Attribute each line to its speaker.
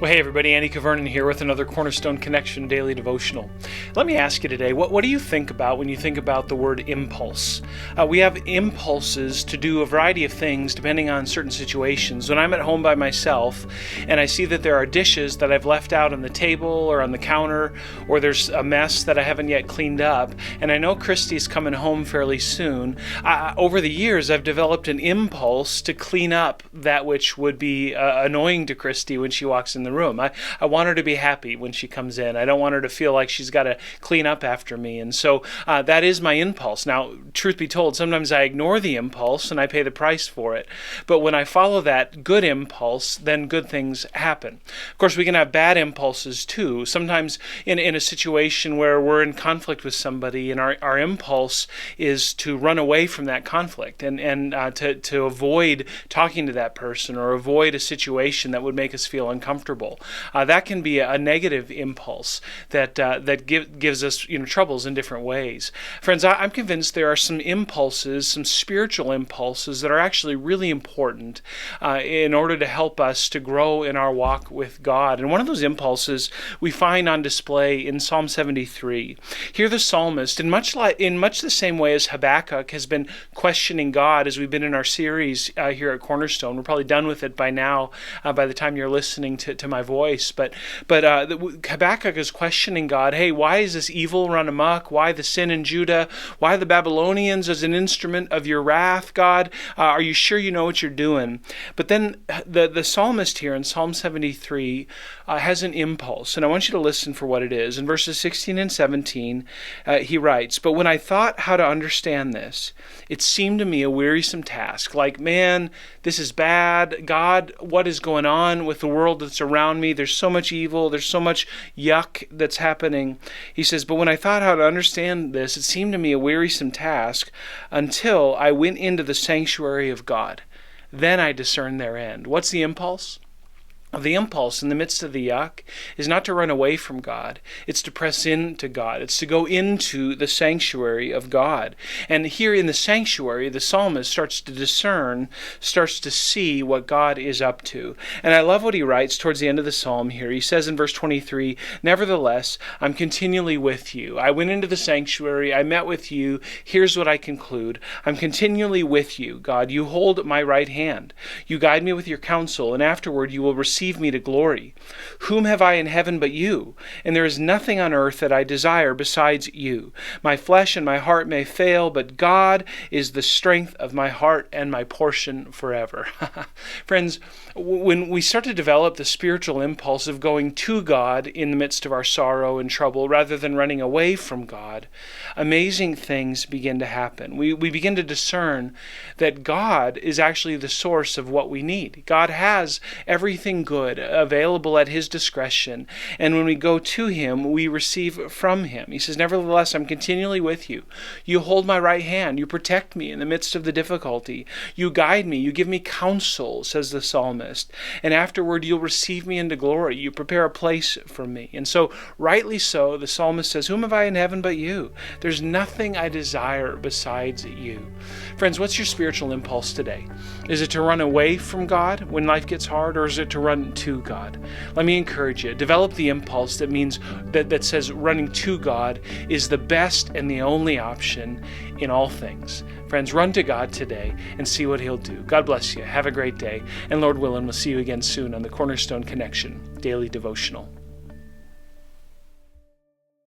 Speaker 1: Well, hey everybody, Andy Kvernen here with another Cornerstone Connection daily devotional. Let me ask you today, what do you think about when you think about the word impulse? We have impulses to do a variety of things depending on certain situations. When I'm at home by myself and I see that there are dishes that I've left out on the table or on the counter, or there's a mess that I haven't yet cleaned up, and I know Christy's coming home fairly soon, over the years I've developed an impulse to clean up that which would be annoying to Christy when she walks in the room. I want her to be happy when she comes in. I don't want her to feel like she's got to clean up after me. And so that is my impulse. Now, truth be told, sometimes I ignore the impulse and I pay the price for it. But when I follow that good impulse, then good things happen. Of course, we can have bad impulses too. Sometimes in a situation where we're in conflict with somebody and our impulse is to run away from that conflict and to avoid talking to that person or avoid a situation that would make us feel uncomfortable. That can be a negative impulse that gives us troubles in different ways. Friends, I'm convinced there are some impulses, some spiritual impulses that are actually really important in order to help us to grow in our walk with God. And one of those impulses we find on display in Psalm 73. Here the psalmist, in much the same way as Habakkuk has been questioning God as we've been in our series here at Cornerstone. We're probably done with it by now, by the time you're listening to my voice. But Habakkuk is questioning God. Hey, why is this evil run amok? Why the sin in Judah? Why the Babylonians as an instrument of your wrath, God? Are you sure you know what you're doing? But then the psalmist here in Psalm 73 has an impulse, and I want you to listen for what it is. In verses 16 and 17, he writes, "But when I thought how to understand this, it seemed to me a wearisome task. Like, man, this is bad. God, what is going on with the world that's around me? There's so much evil. There's so much yuck that's happening." He says, "But when I thought how to understand this, it seemed to me a wearisome task until I went into the sanctuary of God. Then I discerned their end." What's the impulse? The impulse in the midst of the yuck is not to run away from God. It's to press into God. It's to go into the sanctuary of God. And here in the sanctuary, the psalmist starts to discern, starts to see what God is up to. And I love what he writes towards the end of the psalm here. He says in verse 23, "Nevertheless, I'm continually with you. I went into the sanctuary. I met with you. Here's what I conclude. I'm continually with you, God. You hold my right hand. You guide me with your counsel, and afterward you will receive me to glory. Whom have I in heaven but you? And there is nothing on earth that I desire besides you. My flesh and my heart may fail, but God is the strength of my heart and my portion forever." Friends, when we start to develop the spiritual impulse of going to God in the midst of our sorrow and trouble rather than running away from God, amazing things begin to happen. We begin to discern that God is actually the source of what we need. God has everything good available at his discretion, and when we go to him, we receive from him. He says, "Nevertheless, I'm continually with you. You hold my right hand. You protect me in the midst of the difficulty. You guide me. You give me counsel," says the psalmist. "And afterward, you'll receive me into glory. You prepare a place for me." And so, rightly so, the psalmist says, "Whom have I in heaven but you? There's nothing I desire besides you." Friends, what's your spiritual impulse today? Is it to run away from God when life gets hard, or is it to run to God? Let me encourage you. Develop the impulse that says running to God is the best and the only option in all things. Friends, run to God today and see what he'll do. God bless you. Have a great day. And Lord willing, we'll see you again soon on the Cornerstone Connection Daily Devotional.